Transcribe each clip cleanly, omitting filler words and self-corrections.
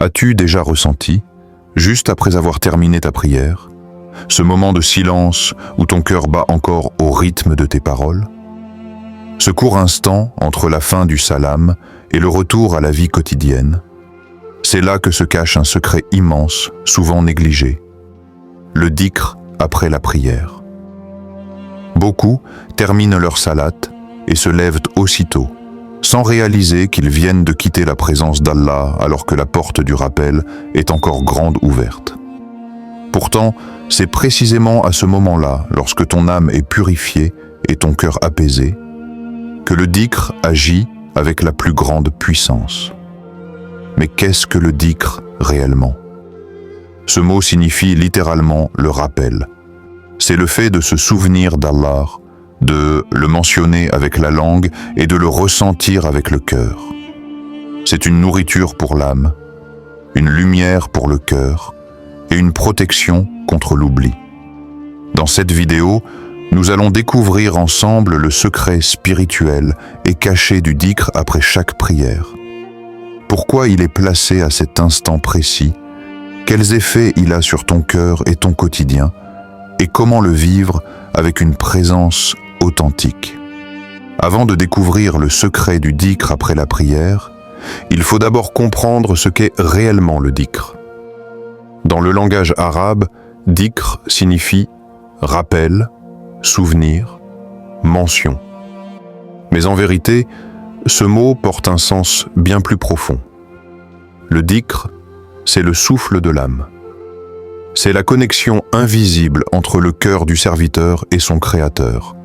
As-tu déjà ressenti, juste après avoir terminé ta prière, ce moment de silence où ton cœur bat encore au rythme de tes paroles? Ce court instant entre la fin du salam et le retour à la vie quotidienne, c'est là que se cache un secret immense, souvent négligé. Le dhikr après la prière. Beaucoup terminent leur salat et se lèvent aussitôt, sans réaliser qu'ils viennent de quitter la présence d'Allah alors que la porte du rappel est encore grande ouverte. Pourtant, c'est précisément à ce moment-là, lorsque ton âme est purifiée et ton cœur apaisé, que le dhikr agit avec la plus grande puissance. Mais qu'est-ce que le dhikr réellement? Ce mot signifie littéralement le rappel. C'est le fait de se souvenir d'Allah, de le mentionner avec la langue et de le ressentir avec le cœur. C'est une nourriture pour l'âme, une lumière pour le cœur et une protection contre l'oubli. Dans cette vidéo, nous allons découvrir ensemble le secret spirituel et caché du dhikr après chaque prière. Pourquoi il est placé à cet instant précis? Quels effets il a sur ton cœur et ton quotidien? Et comment le vivre avec une présence authentique? Avant de découvrir le secret du dhikr après la prière, il faut d'abord comprendre ce qu'est réellement le dhikr. Dans le langage arabe, dhikr signifie rappel, souvenir, mention. Mais en vérité, ce mot porte un sens bien plus profond. Le dhikr, c'est le souffle de l'âme. C'est la connexion invisible entre le cœur du serviteur et son Créateur.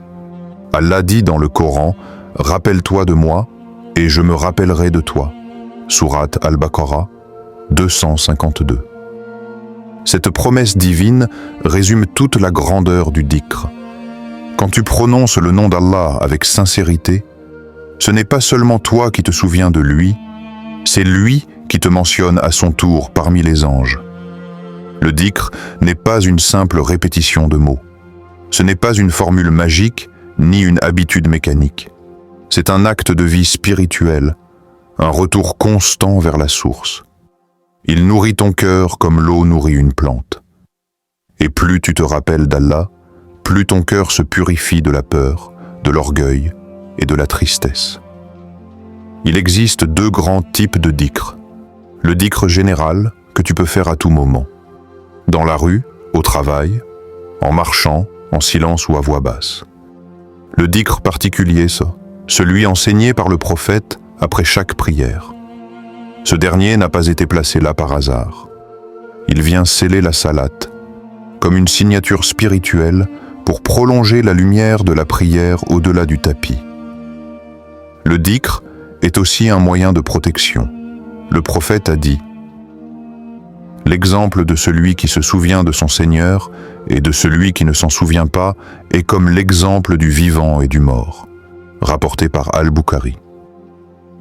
Allah dit dans le Coran, « Rappelle-toi de moi, et je me rappellerai de toi » Sourate Al-Baqarah 252. Cette promesse divine résume toute la grandeur du dhikr. Quand tu prononces le nom d'Allah avec sincérité, ce n'est pas seulement toi qui te souviens de lui, c'est lui qui te mentionne à son tour parmi les anges. Le dhikr n'est pas une simple répétition de mots. Ce n'est pas une formule magique, ni une habitude mécanique. C'est un acte de vie spirituel, un retour constant vers la source. Il nourrit ton cœur comme l'eau nourrit une plante. Et plus tu te rappelles d'Allah, plus ton cœur se purifie de la peur, de l'orgueil et de la tristesse. Il existe deux grands types de dhikr. Le dhikr général, que tu peux faire à tout moment. Dans la rue, au travail, en marchant, en silence ou à voix basse. Le dhikr particulier, celui enseigné par le prophète après chaque prière. Ce dernier n'a pas été placé là par hasard. Il vient sceller la salate, comme une signature spirituelle pour prolonger la lumière de la prière au-delà du tapis. Le dhikr est aussi un moyen de protection. Le prophète a dit « L'exemple de celui qui se souvient de son Seigneur et de celui qui ne s'en souvient pas est comme l'exemple du vivant et du mort. » Rapporté par Al-Bukhari.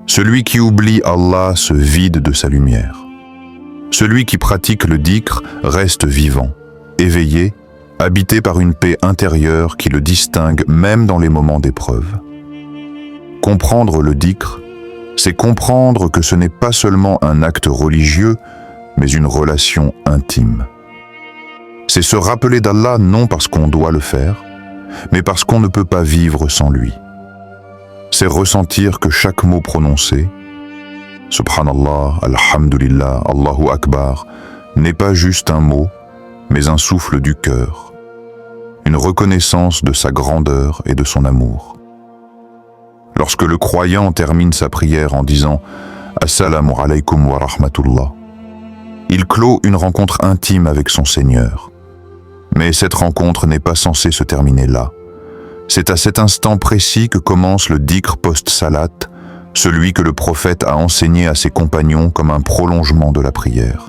Celui qui oublie Allah se vide de sa lumière. Celui qui pratique le dhikr reste vivant, éveillé, habité par une paix intérieure qui le distingue même dans les moments d'épreuve. Comprendre le dhikr, c'est comprendre que ce n'est pas seulement un acte religieux, mais une relation intime. C'est se rappeler d'Allah non parce qu'on doit le faire, mais parce qu'on ne peut pas vivre sans lui. C'est ressentir que chaque mot prononcé, Subhanallah, Alhamdulillah, Allahu Akbar, n'est pas juste un mot, mais un souffle du cœur, une reconnaissance de sa grandeur et de son amour. Lorsque le croyant termine sa prière en disant « Assalamu alaykum wa rahmatullah », il clôt une rencontre intime avec son Seigneur. Mais cette rencontre n'est pas censée se terminer là. C'est à cet instant précis que commence le dhikr post-salat, celui que le prophète a enseigné à ses compagnons comme un prolongement de la prière,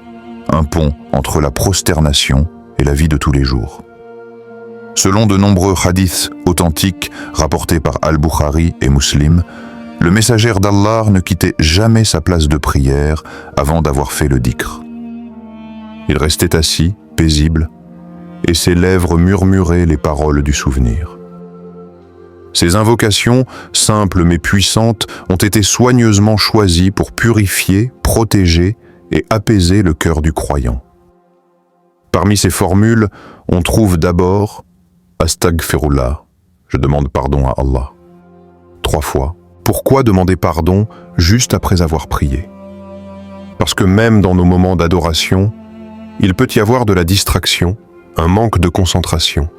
un pont entre la prosternation et la vie de tous les jours. Selon de nombreux hadiths authentiques rapportés par Al-Bukhari et Muslim, le messager d'Allah ne quittait jamais sa place de prière avant d'avoir fait le dhikr. Il restait assis, paisible, et ses lèvres murmuraient les paroles du souvenir. Ces invocations, simples mais puissantes, ont été soigneusement choisies pour purifier, protéger et apaiser le cœur du croyant. Parmi ces formules, on trouve d'abord « Astaghfirullah », je demande pardon à Allah. 3 fois. Pourquoi demander pardon juste après avoir prié? Parce que même dans nos moments d'adoration, il peut y avoir de la distraction, un manque de concentration.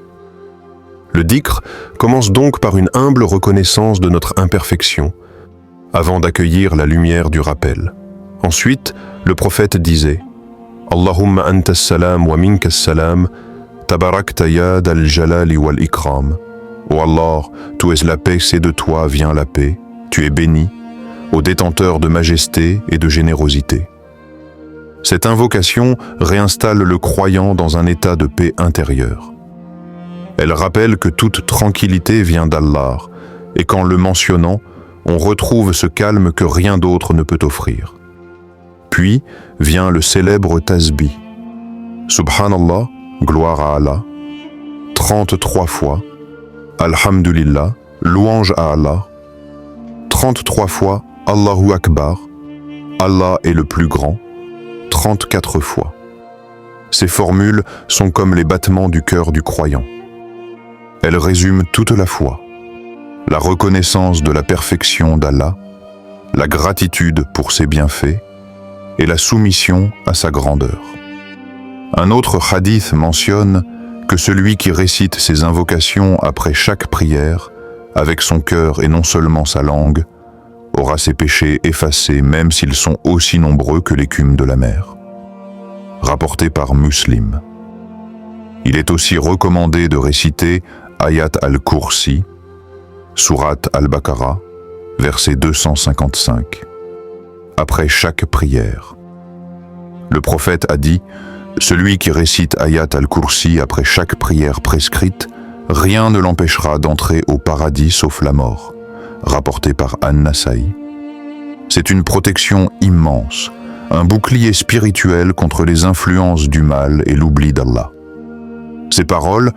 Le dhikr commence donc par une humble reconnaissance de notre imperfection, avant d'accueillir la lumière du rappel. Ensuite, le prophète disait « Allahumma anta salam wa minka salam, tabarakta ya dal jalali wal ikram » Ô Allah, tu es la paix, c'est de toi vient la paix, tu es béni, ô détenteur de majesté et de générosité. Cette invocation réinstalle le croyant dans un état de paix intérieure. Elle rappelle que toute tranquillité vient d'Allah, et qu'en le mentionnant, on retrouve ce calme que rien d'autre ne peut offrir. Puis vient le célèbre tasbih. Subhanallah, gloire à Allah, 33 fois. Alhamdulillah, louange à Allah, 33 fois Allahu Akbar, Allah est le plus grand, 34 fois. Ces formules sont comme les battements du cœur du croyant. Elles résument toute la foi, la reconnaissance de la perfection d'Allah, la gratitude pour ses bienfaits et la soumission à sa grandeur. Un autre hadith mentionne que celui qui récite ces invocations après chaque prière, avec son cœur et non seulement sa langue, aura ses péchés effacés même s'ils sont aussi nombreux que l'écume de la mer. Rapporté par Muslim. Il est aussi recommandé de réciter Ayat al-Kursi, Surat al-Baqarah, verset 255, après chaque prière. Le prophète a dit: celui qui récite Ayat al-Kursi après chaque prière prescrite, rien ne l'empêchera d'entrer au paradis sauf la mort, rapporté par An-Nasaï. C'est une protection immense, un bouclier spirituel contre les influences du mal et l'oubli d'Allah. Ces paroles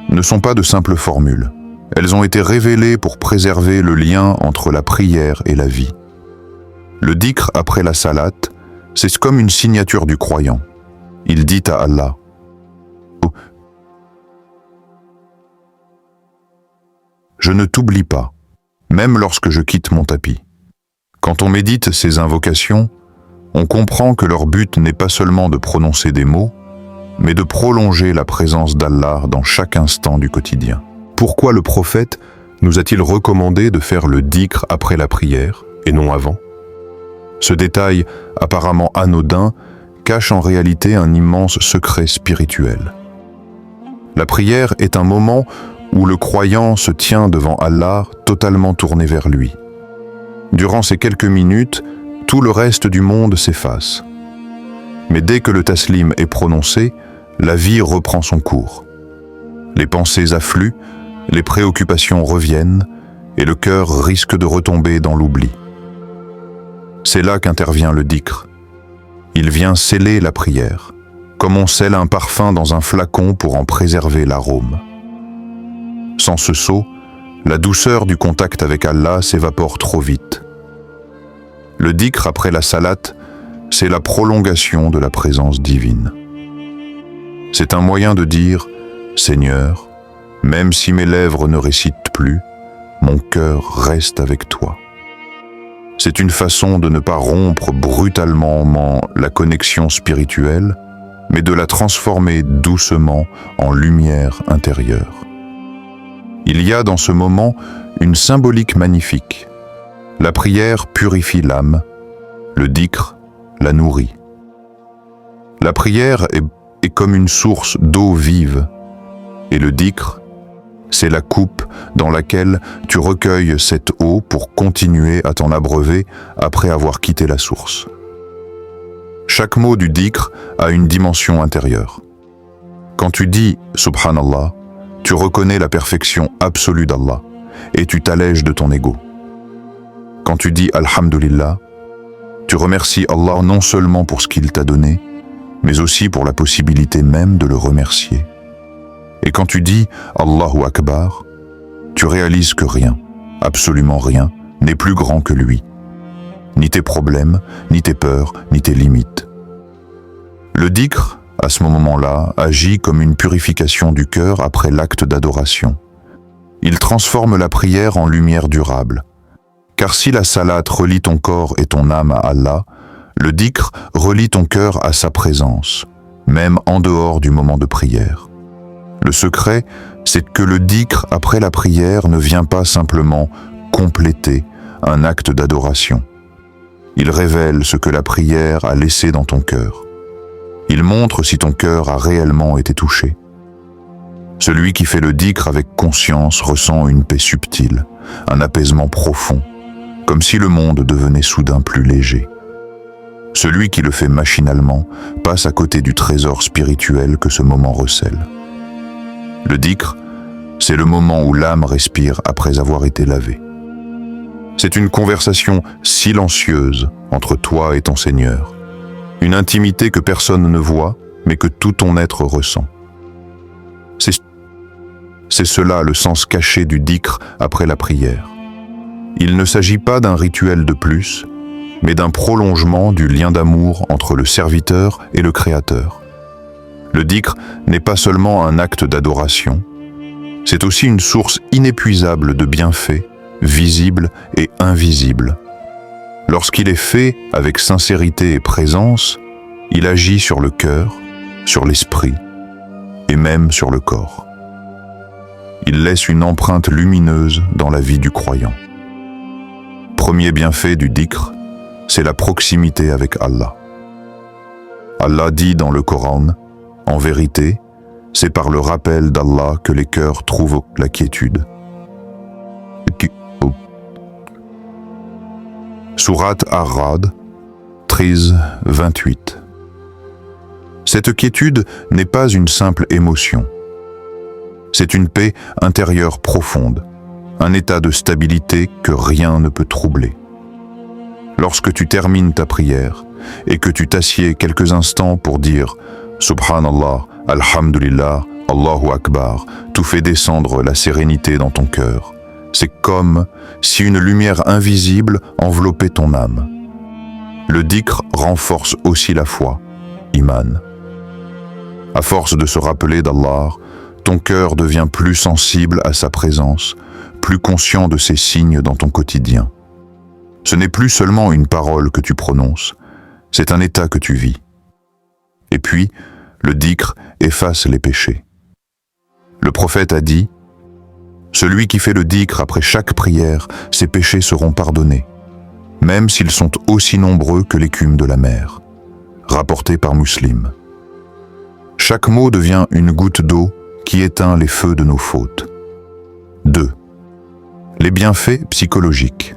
ne sont pas de simples formules. Elles ont été révélées pour préserver le lien entre la prière et la vie. Le dhikr après la salat, c'est comme une signature du croyant. Il dit à Allah: je ne t'oublie pas, même lorsque je quitte mon tapis. Quand on médite ces invocations, on comprend que leur but n'est pas seulement de prononcer des mots, mais de prolonger la présence d'Allah dans chaque instant du quotidien. Pourquoi le prophète nous a-t-il recommandé de faire le dhikr après la prière et non avant? Ce détail apparemment anodin cache en réalité un immense secret spirituel. La prière est un moment où le croyant se tient devant Allah totalement tourné vers lui. Durant ces quelques minutes, tout le reste du monde s'efface. Mais dès que le taslim est prononcé, la vie reprend son cours. Les pensées affluent, les préoccupations reviennent, et le cœur risque de retomber dans l'oubli. C'est là qu'intervient le dhikr. Il vient sceller la prière, comme on scelle un parfum dans un flacon pour en préserver l'arôme. Sans ce sceau, la douceur du contact avec Allah s'évapore trop vite. Le dhikr après la salat, c'est la prolongation de la présence divine. C'est un moyen de dire « Seigneur, même si mes lèvres ne récitent plus, mon cœur reste avec toi ». C'est une façon de ne pas rompre brutalement la connexion spirituelle, mais de la transformer doucement en lumière intérieure. Il y a dans ce moment une symbolique magnifique. La prière purifie l'âme, le dhikr la nourrit. La prière est comme une source d'eau vive, et le dhikr, c'est la coupe dans laquelle tu recueilles cette eau pour continuer à t'en abreuver après avoir quitté la source. Chaque mot du dhikr a une dimension intérieure. Quand tu dis « Subhanallah », tu reconnais la perfection absolue d'Allah et tu t'allèges de ton ego. Quand tu dis « Alhamdulillah », tu remercies Allah non seulement pour ce qu'il t'a donné, mais aussi pour la possibilité même de le remercier. Et quand tu dis « Allahu Akbar », tu réalises que rien, absolument rien, n'est plus grand que lui. Ni tes problèmes, ni tes peurs, ni tes limites. Le dhikr, à ce moment-là, agit comme une purification du cœur après l'acte d'adoration. Il transforme la prière en lumière durable. Car si la salate relie ton corps et ton âme à Allah, le dhikr relie ton cœur à sa présence, même en dehors du moment de prière. Le secret, c'est que le dhikr après la prière ne vient pas simplement compléter un acte d'adoration. Il révèle ce que la prière a laissé dans ton cœur. Il montre si ton cœur a réellement été touché. Celui qui fait le dhikr avec conscience ressent une paix subtile, un apaisement profond, comme si le monde devenait soudain plus léger. Celui qui le fait machinalement passe à côté du trésor spirituel que ce moment recèle. Le dhikr, c'est le moment où l'âme respire après avoir été lavée. C'est une conversation silencieuse entre toi et ton Seigneur, une intimité que personne ne voit, mais que tout ton être ressent. C'est cela le sens caché du dhikr après la prière. Il ne s'agit pas d'un rituel de plus, mais d'un prolongement du lien d'amour entre le serviteur et le Créateur. Le dhikr n'est pas seulement un acte d'adoration, c'est aussi une source inépuisable de bienfaits, visibles et invisibles. Lorsqu'il est fait avec sincérité et présence, il agit sur le cœur, sur l'esprit et même sur le corps. Il laisse une empreinte lumineuse dans la vie du croyant. Premier bienfait du dhikr, c'est la proximité avec Allah. Allah dit dans le Coran, « En vérité, c'est par le rappel d'Allah que les cœurs trouvent la quiétude. » Sourate Ar-Ra'd, 13-28. Cette quiétude n'est pas une simple émotion. C'est une paix intérieure profonde, un état de stabilité que rien ne peut troubler. Lorsque tu termines ta prière et que tu t'assieds quelques instants pour dire « Subhanallah, Alhamdulillah, Allahu Akbar », tout fait descendre la sérénité dans ton cœur. C'est comme si une lumière invisible enveloppait ton âme. Le dhikr renforce aussi la foi, iman. À force de se rappeler d'Allah, ton cœur devient plus sensible à sa présence, plus conscient de ses signes dans ton quotidien. Ce n'est plus seulement une parole que tu prononces, c'est un état que tu vis. Et puis, le dhikr efface les péchés. Le prophète a dit « Celui qui fait le dhikr après chaque prière, ses péchés seront pardonnés, même s'ils sont aussi nombreux que l'écume de la mer. » Rapporté par Muslim. Chaque mot devient une goutte d'eau qui éteint les feux de nos fautes. 2. Les bienfaits psychologiques.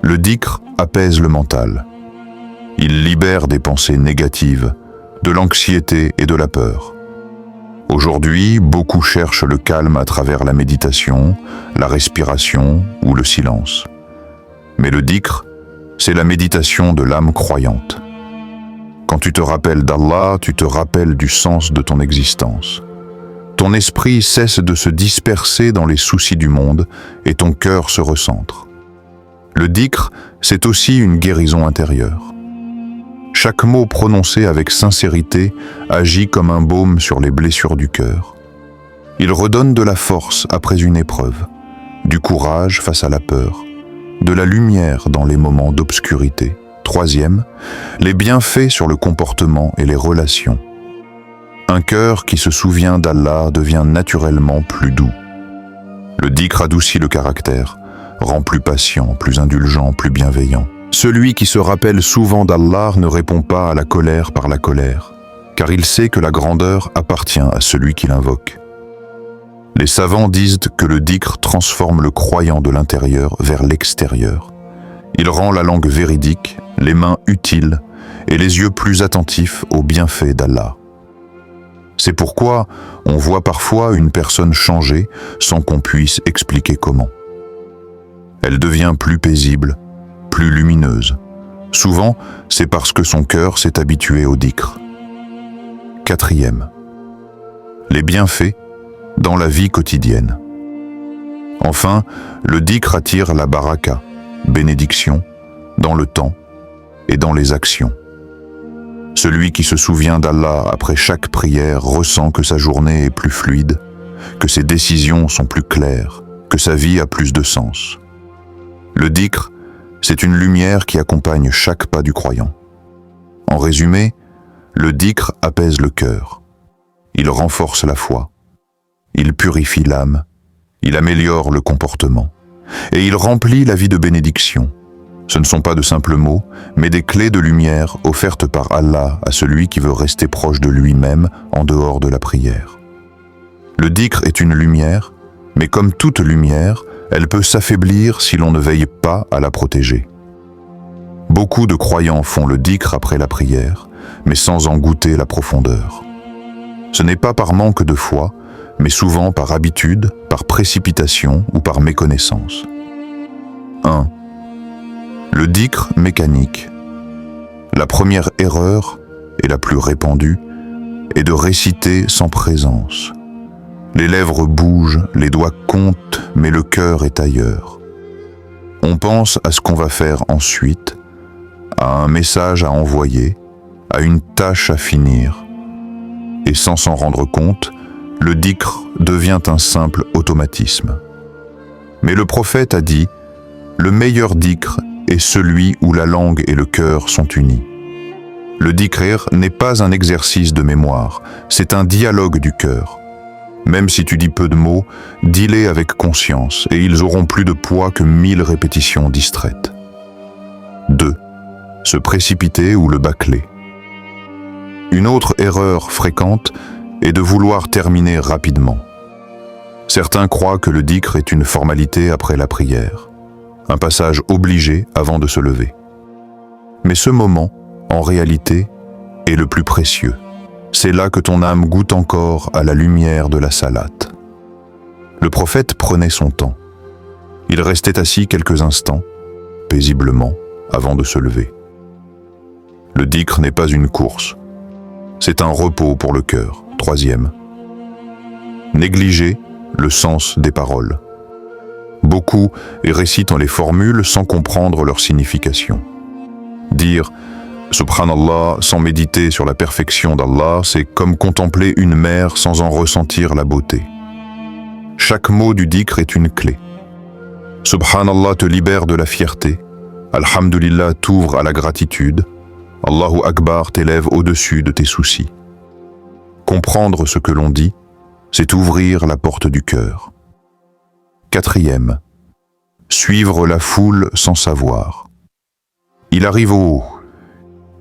Le dhikr apaise le mental. Il libère des pensées négatives, de l'anxiété et de la peur. Aujourd'hui, beaucoup cherchent le calme à travers la méditation, la respiration ou le silence. Mais le dhikr, c'est la méditation de l'âme croyante. Quand tu te rappelles d'Allah, tu te rappelles du sens de ton existence. Ton esprit cesse de se disperser dans les soucis du monde et ton cœur se recentre. Le dhikr, c'est aussi une guérison intérieure. Chaque mot prononcé avec sincérité agit comme un baume sur les blessures du cœur. Il redonne de la force après une épreuve, du courage face à la peur, de la lumière dans les moments d'obscurité. 3e, les bienfaits sur le comportement et les relations. Un cœur qui se souvient d'Allah devient naturellement plus doux. Le dhikr adoucit le caractère, rend plus patient, plus indulgent, plus bienveillant. Celui qui se rappelle souvent d'Allah ne répond pas à la colère par la colère, car il sait que la grandeur appartient à celui qui l'invoque. Les savants disent que le dhikr transforme le croyant de l'intérieur vers l'extérieur. Il rend la langue véridique, les mains utiles et les yeux plus attentifs aux bienfaits d'Allah. C'est pourquoi on voit parfois une personne changer sans qu'on puisse expliquer comment. Elle devient plus paisible, plus lumineuse. Souvent, c'est parce que son cœur s'est habitué au dhikr. 4e, les bienfaits dans la vie quotidienne. Enfin, le dhikr attire la baraka, bénédiction, dans le temps et dans les actions. Celui qui se souvient d'Allah après chaque prière ressent que sa journée est plus fluide, que ses décisions sont plus claires, que sa vie a plus de sens. Le dhikr, c'est une lumière qui accompagne chaque pas du croyant. En résumé, le dhikr apaise le cœur. Il renforce la foi. Il purifie l'âme. Il améliore le comportement. Et il remplit la vie de bénédictions. Ce ne sont pas de simples mots, mais des clés de lumière offertes par Allah à celui qui veut rester proche de lui-même en dehors de la prière. Le dhikr est une lumière, mais comme toute lumière, elle peut s'affaiblir si l'on ne veille pas à la protéger. Beaucoup de croyants font le dhikr après la prière, mais sans en goûter la profondeur. Ce n'est pas par manque de foi, mais souvent par habitude, par précipitation ou par méconnaissance. 1. Le dhikr mécanique. La première erreur, et la plus répandue, est de réciter sans présence. Les lèvres bougent, les doigts comptent, mais le cœur est ailleurs. On pense à ce qu'on va faire ensuite, à un message à envoyer, à une tâche à finir. Et sans s'en rendre compte, le dhikr devient un simple automatisme. Mais le prophète a dit « Le meilleur dhikr est celui où la langue et le cœur sont unis ». Le dhikr n'est pas un exercice de mémoire, c'est un dialogue du cœur. Même si tu dis peu de mots, dis-les avec conscience et ils auront plus de poids que 1000 répétitions distraites. 2. Se précipiter ou le bâcler. Une autre erreur fréquente est de vouloir terminer rapidement. Certains croient que le dhikr est une formalité après la prière, un passage obligé avant de se lever. Mais ce moment, en réalité, est le plus précieux. C'est là que ton âme goûte encore à la lumière de la salate. Le prophète prenait son temps. Il restait assis quelques instants, paisiblement, avant de se lever. Le dhikr n'est pas une course. C'est un repos pour le cœur. 3. Négliger le sens des paroles. Beaucoup récitent les formules sans comprendre leur signification. Dire Subhanallah sans méditer sur la perfection d'Allah, c'est comme contempler une mer sans en ressentir la beauté. Chaque mot du dhikr est une clé. Subhanallah te libère de la fierté. Alhamdulillah t'ouvre à la gratitude. Allahu Akbar t'élève au-dessus de tes soucis. Comprendre ce que l'on dit, c'est ouvrir la porte du cœur. 4. Suivre la foule sans savoir. Il arrive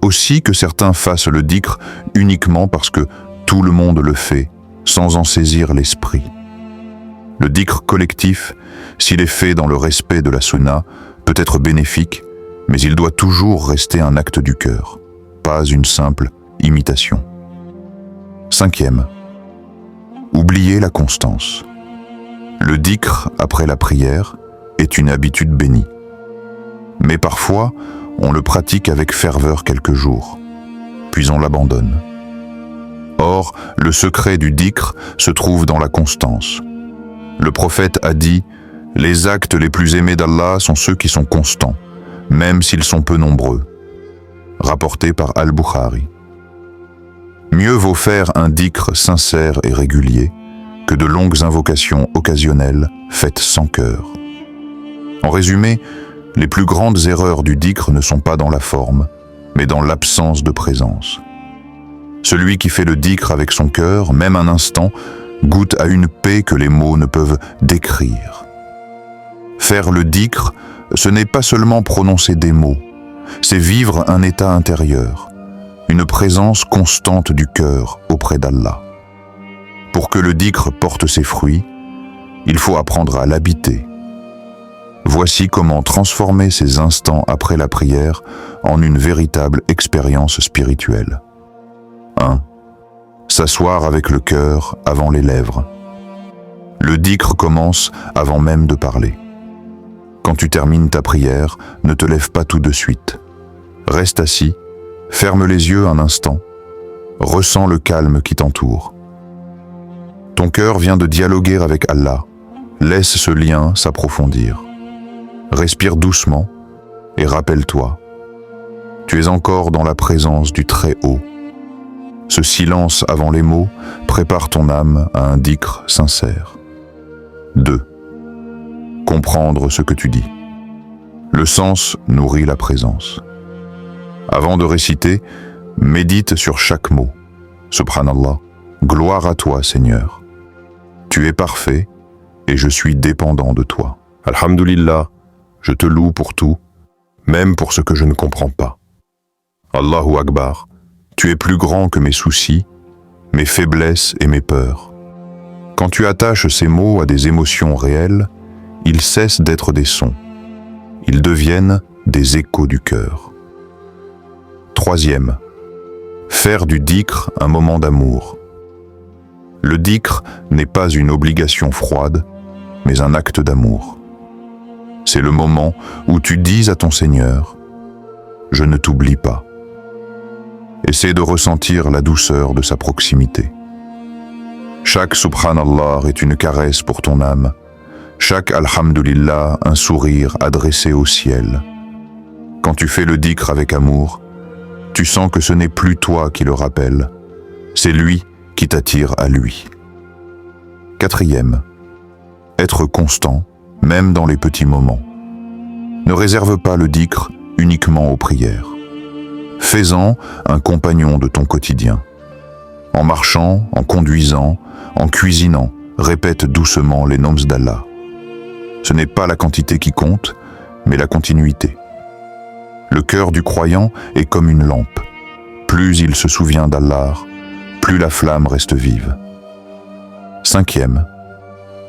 aussi que certains fassent le dhikr uniquement parce que tout le monde le fait, sans en saisir l'esprit. Le dhikr collectif, s'il est fait dans le respect de la sunna, peut être bénéfique, mais il doit toujours rester un acte du cœur, pas une simple imitation. 5. Oublier la constance. Le dhikr après la prière est une habitude bénie. Mais parfois, on le pratique avec ferveur quelques jours, puis on l'abandonne. Or, le secret du dhikr se trouve dans la constance. Le prophète a dit « Les actes les plus aimés d'Allah sont ceux qui sont constants, même s'ils sont peu nombreux », rapporté par Al-Bukhari. Mieux vaut faire un dhikr sincère et régulier que de longues invocations occasionnelles faites sans cœur. En résumé, les plus grandes erreurs du dhikr ne sont pas dans la forme, mais dans l'absence de présence. Celui qui fait le dhikr avec son cœur, même un instant, goûte à une paix que les mots ne peuvent décrire. Faire le dhikr, ce n'est pas seulement prononcer des mots, c'est vivre un état intérieur, une présence constante du cœur auprès d'Allah. Pour que le dhikr porte ses fruits, il faut apprendre à l'habiter. Voici comment transformer ces instants après la prière en une véritable expérience spirituelle. 1. S'asseoir avec le cœur avant les lèvres. Le dhikr commence avant même de parler. Quand tu termines ta prière, ne te lève pas tout de suite. Reste assis, ferme les yeux un instant, ressens le calme qui t'entoure. Ton cœur vient de dialoguer avec Allah. Laisse ce lien s'approfondir. Respire doucement et rappelle-toi, tu es encore dans la présence du Très-Haut. Ce silence avant les mots prépare ton âme à un dhikr sincère. 2. Comprendre ce que tu dis. Le sens nourrit la présence. Avant de réciter, médite sur chaque mot. Subhanallah, gloire à toi Seigneur. Tu es parfait et je suis dépendant de toi. Alhamdulillah, je te loue pour tout, même pour ce que je ne comprends pas. Allahu Akbar, tu es plus grand que mes soucis, mes faiblesses et mes peurs. Quand tu attaches ces mots à des émotions réelles, ils cessent d'être des sons. Ils deviennent des échos du cœur. 3. Faire du dhikr un moment d'amour. Le dhikr n'est pas une obligation froide, mais un acte d'amour. C'est le moment où tu dis à ton Seigneur « Je ne t'oublie pas ». Essaie de ressentir la douceur de sa proximité. Chaque Subhanallah est une caresse pour ton âme, chaque Alhamdulillah un sourire adressé au ciel. Quand tu fais le dhikr avec amour, tu sens que ce n'est plus toi qui le rappelle, c'est lui qui t'attire à lui. 4. Être constant, même dans les petits moments. Ne réserve pas le dhikr uniquement aux prières. Fais-en un compagnon de ton quotidien. En marchant, en conduisant, en cuisinant, répète doucement les noms d'Allah. Ce n'est pas la quantité qui compte, mais la continuité. Le cœur du croyant est comme une lampe. Plus il se souvient d'Allah, plus la flamme reste vive. 5.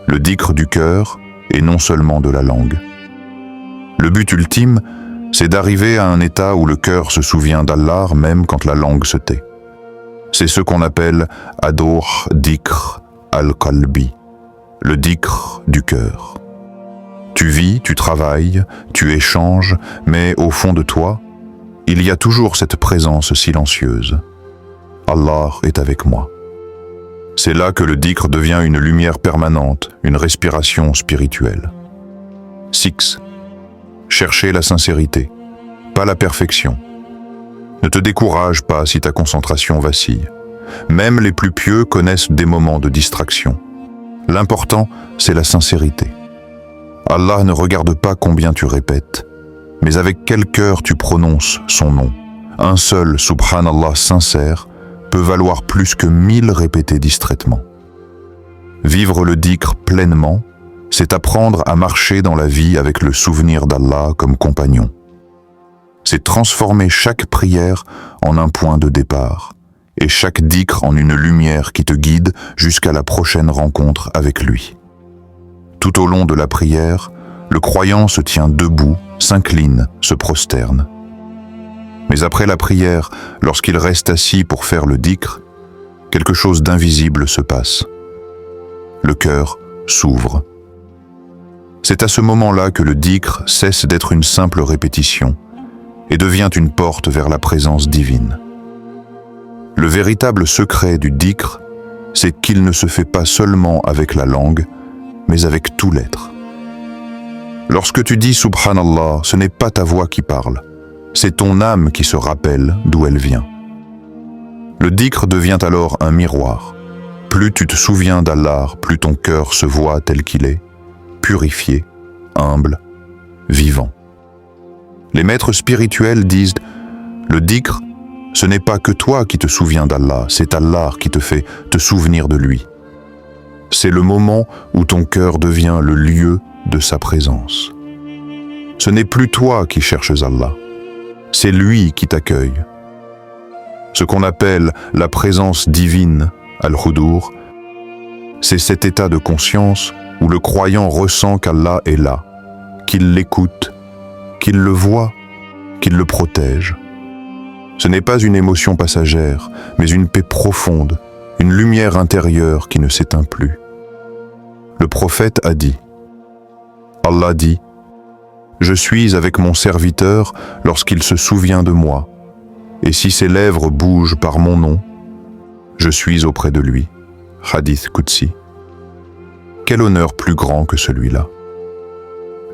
Le dhikr du cœur et non seulement de la langue. Le but ultime, c'est d'arriver à un état où le cœur se souvient d'Allah même quand la langue se tait. C'est ce qu'on appelle Adour Dhikr al-Qalbi, le dhikr du cœur. Tu vis, tu travailles, tu échanges, mais au fond de toi, il y a toujours cette présence silencieuse. Allah est avec moi. C'est là que le dhikr devient une lumière permanente, une respiration spirituelle. 6. Chercher la sincérité, pas la perfection. Ne te décourage pas si ta concentration vacille. Même les plus pieux connaissent des moments de distraction. L'important, c'est la sincérité. Allah ne regarde pas combien tu répètes, mais avec quel cœur tu prononces son nom. Un seul Subhanallah sincère peut valoir plus que 1000 répétés distraitement. Vivre le dhikr pleinement, c'est apprendre à marcher dans la vie avec le souvenir d'Allah comme compagnon. C'est transformer chaque prière en un point de départ, et chaque dhikr en une lumière qui te guide jusqu'à la prochaine rencontre avec lui. Tout au long de la prière, le croyant se tient debout, s'incline, se prosterne. Mais après la prière, lorsqu'il reste assis pour faire le dhikr, quelque chose d'invisible se passe. Le cœur s'ouvre. C'est à ce moment-là que le dhikr cesse d'être une simple répétition et devient une porte vers la présence divine. Le véritable secret du dhikr, c'est qu'il ne se fait pas seulement avec la langue, mais avec tout l'être. Lorsque tu dis Subhanallah, ce n'est pas ta voix qui parle, c'est ton âme qui se rappelle d'où elle vient. Le dhikr devient alors un miroir. Plus tu te souviens d'Allah, plus ton cœur se voit tel qu'il est, purifié, humble, vivant. Les maîtres spirituels disent « Le dhikr, ce n'est pas que toi qui te souviens d'Allah, c'est Allah qui te fait te souvenir de lui. » C'est le moment où ton cœur devient le lieu de sa présence. Ce n'est plus toi qui cherches Allah, c'est lui qui t'accueille. Ce qu'on appelle la présence divine, al-Hudur, c'est cet état de conscience où le croyant ressent qu'Allah est là, qu'il l'écoute, qu'il le voit, qu'il le protège. Ce n'est pas une émotion passagère, mais une paix profonde, une lumière intérieure qui ne s'éteint plus. Le prophète a dit, Allah dit, « Je suis avec mon serviteur lorsqu'il se souvient de moi, et si ses lèvres bougent par mon nom, je suis auprès de lui. » Hadith Qudsi. Quel honneur plus grand que celui-là.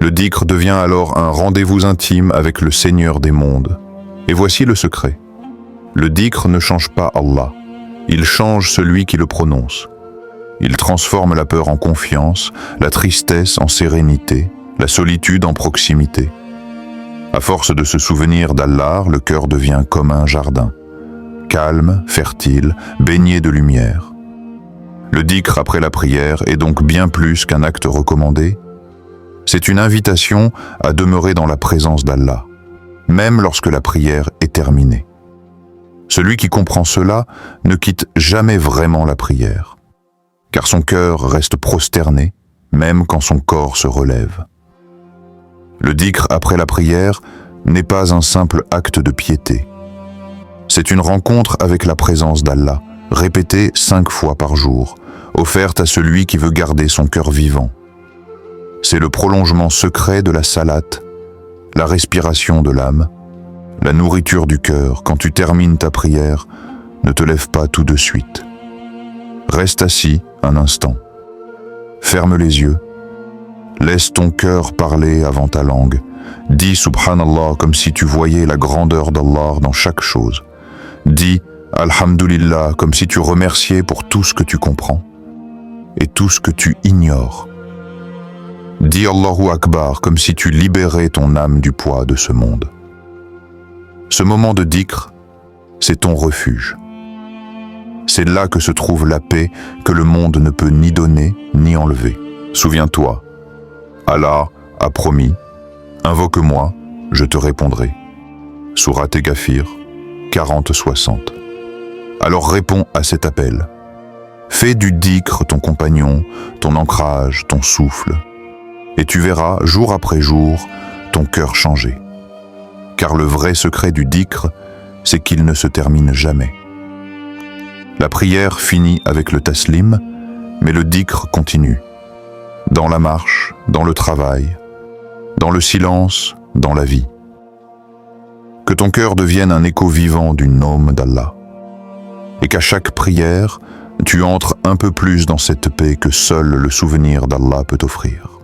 Le dhikr devient alors un rendez-vous intime avec le Seigneur des mondes. Et voici le secret. Le dhikr ne change pas Allah, Il change celui qui le prononce. Il transforme la peur en confiance, la tristesse en sérénité, la solitude en proximité. À force de se souvenir d'Allah, le cœur devient comme un jardin, calme, fertile, baigné de lumière. Le dhikr après la prière est donc bien plus qu'un acte recommandé. C'est une invitation à demeurer dans la présence d'Allah, même lorsque la prière est terminée. Celui qui comprend cela ne quitte jamais vraiment la prière, car son cœur reste prosterné, même quand son corps se relève. Le dhikr après la prière n'est pas un simple acte de piété. C'est une rencontre avec la présence d'Allah, répétée 5 fois par jour, offerte à celui qui veut garder son cœur vivant. C'est le prolongement secret de la salate, la respiration de l'âme, la nourriture du cœur. Quand tu termines ta prière, ne te lève pas tout de suite. Reste assis un instant. Ferme les yeux. Laisse ton cœur parler avant ta langue. Dis Subhanallah comme si tu voyais la grandeur d'Allah dans chaque chose. Dis Alhamdulillah comme si tu remerciais pour tout ce que tu comprends et tout ce que tu ignores. Dis Allahu Akbar comme si tu libérais ton âme du poids de ce monde. Ce moment de dhikr, c'est ton refuge. C'est là que se trouve la paix que le monde ne peut ni donner ni enlever. Souviens-toi, Allah a promis, invoque-moi, je te répondrai. Sourate Ghafir 40-60. Alors réponds à cet appel. Fais du dhikr ton compagnon, ton ancrage, ton souffle, et tu verras jour après jour ton cœur changer. Car le vrai secret du dhikr, c'est qu'il ne se termine jamais. La prière finit avec le taslim, mais le dhikr continue. Dans la marche, dans le travail, dans le silence, dans la vie. Que ton cœur devienne un écho vivant du nom d'Allah. Et qu'à chaque prière, tu entres un peu plus dans cette paix que seul le souvenir d'Allah peut offrir.